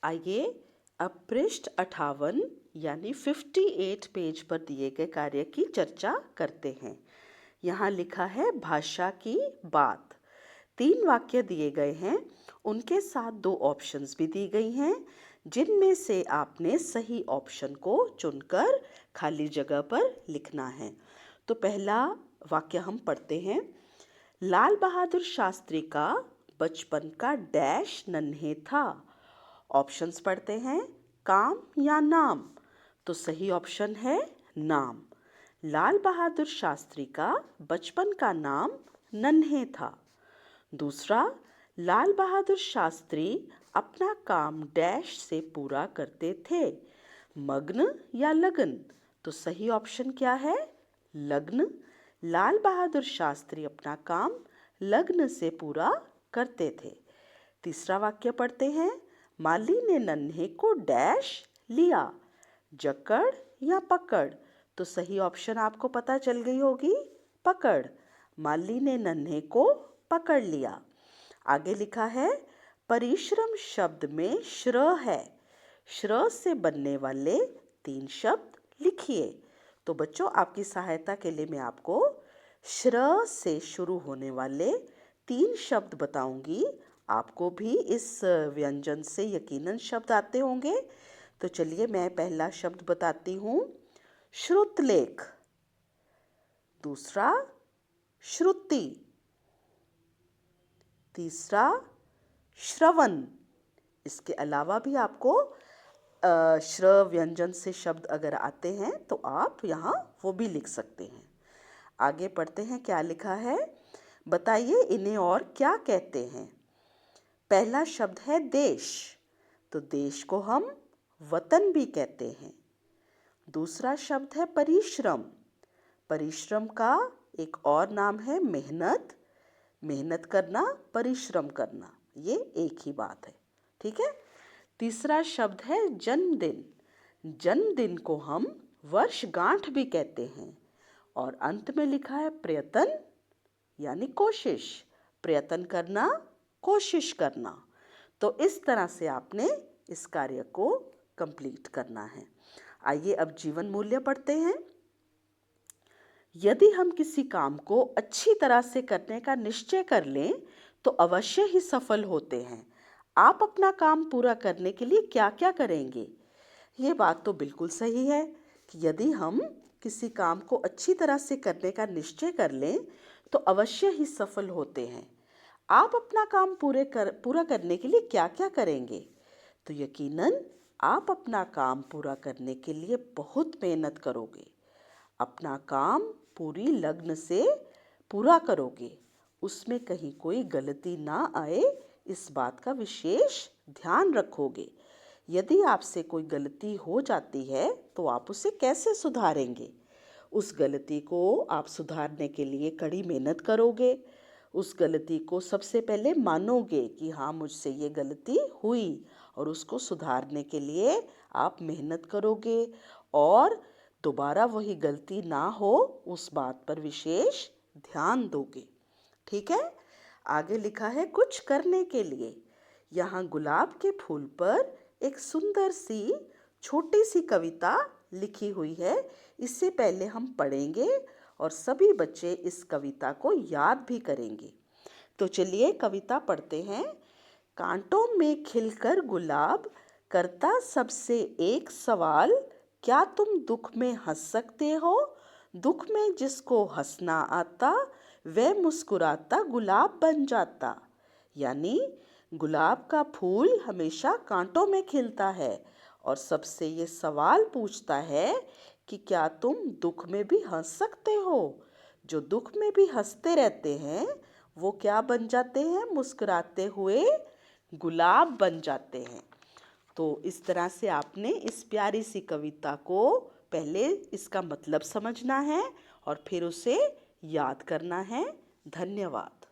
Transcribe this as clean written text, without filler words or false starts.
आइए अब पृष्ठ 58 यानी 58 पेज पर दिए गए कार्य की चर्चा करते हैं। यहाँ लिखा है भाषा की बात। 3 वाक्य दिए गए हैं, उनके साथ 2 ऑप्शंस भी दी गई हैं, जिनमें से आपने सही ऑप्शन को चुनकर खाली जगह पर लिखना है। तो पहला वाक्य हम पढ़ते हैं। लाल बहादुर शास्त्री का बचपन का डैश नन्हे था। ऑप्शंस पढ़ते हैं, काम या नाम। तो सही ऑप्शन है नाम। लाल बहादुर शास्त्री का बचपन का नाम नन्हे था। दूसरा, लाल बहादुर शास्त्री अपना काम डैश से पूरा करते थे, मग्न या लगन। तो सही ऑप्शन क्या है? लग्न। लाल बहादुर शास्त्री अपना काम लग्न से पूरा करते थे। तीसरा वाक्य पढ़ते हैं। माली ने नन्हे को डैश लिया, जकड़ या पकड़। तो सही ऑप्शन आपको पता चल गई होगी, पकड़। माली ने नन्हे को पकड़ लिया। आगे लिखा है, परिश्रम शब्द में श्र है। श्र से बनने वाले 3 शब्द लिखिए। तो बच्चों, आपकी सहायता के लिए मैं आपको श्र से शुरू होने वाले 3 शब्द बताऊंगी। आपको भी इस व्यंजन से यकीनन शब्द आते होंगे। तो चलिए मैं पहला शब्द बताती हूँ, श्रुतलेख। दूसरा, श्रुति। तीसरा, श्रवण। इसके अलावा भी आपको श्र व्यंजन से शब्द अगर आते हैं तो आप यहाँ वो भी लिख सकते हैं। आगे पढ़ते हैं, क्या लिखा है, बताइए इन्हें और क्या कहते हैं। पहला शब्द है देश। तो देश को हम वतन भी कहते हैं। दूसरा शब्द है परिश्रम। परिश्रम का एक और नाम है मेहनत। मेहनत करना, परिश्रम करना, ये एक ही बात है, ठीक है। तीसरा शब्द है जन्मदिन। जन्मदिन को हम वर्षगांठ भी कहते हैं। और अंत में लिखा है प्रयत्न यानी कोशिश। प्रयत्न करना, कोशिश करना। तो इस तरह से आपने इस कार्य को कंप्लीट करना है। आइए अब जीवन मूल्य पढ़ते हैं। यदि हम किसी काम को अच्छी तरह से करने का निश्चय कर लें तो अवश्य ही सफल होते हैं। आप अपना काम पूरा करने के लिए क्या क्या करेंगे? ये बात तो बिल्कुल सही है कि यदि हम किसी काम को अच्छी तरह से करने का निश्चय कर लें तो अवश्य ही सफल होते हैं। आप अपना काम पूरा करने के लिए क्या क्या करेंगे? तो यकीनन आप अपना काम पूरा करने के लिए बहुत मेहनत करोगे। अपना काम पूरी लगन से पूरा करोगे। उसमें कहीं कोई गलती ना आए, इस बात का विशेष ध्यान रखोगे। यदि आपसे कोई गलती हो जाती है तो आप उसे कैसे सुधारेंगे? उस गलती को आप सुधारने के लिए कड़ी मेहनत करोगे। उस गलती को सबसे पहले मानोगे कि हाँ, मुझसे ये गलती हुई, और उसको सुधारने के लिए आप मेहनत करोगे और दोबारा वही गलती ना हो उस बात पर विशेष ध्यान दोगे, ठीक है। आगे लिखा है कुछ करने के लिए। यहाँ गुलाब के फूल पर एक सुंदर सी छोटी सी कविता लिखी हुई है। इससे पहले हम पढ़ेंगे और सभी बच्चे इस कविता को याद भी करेंगे। तो चलिए कविता पढ़ते हैं। कांटों में खिलकर गुलाब करता सबसे एक सवाल, क्या तुम दुख में हंस सकते हो? दुख में जिसको हंसना आता वह मुस्कुराता गुलाब बन जाता। यानी गुलाब का फूल हमेशा कांटों में खिलता है और सबसे ये सवाल पूछता है कि क्या तुम दुख में भी हंस सकते हो? जो दुख में भी हंसते रहते हैं वो क्या बन जाते हैं? मुस्कुराते हुए गुलाब बन जाते हैं। तो इस तरह से आपने इस प्यारी सी कविता को पहले इसका मतलब समझना है और फिर उसे याद करना है। धन्यवाद।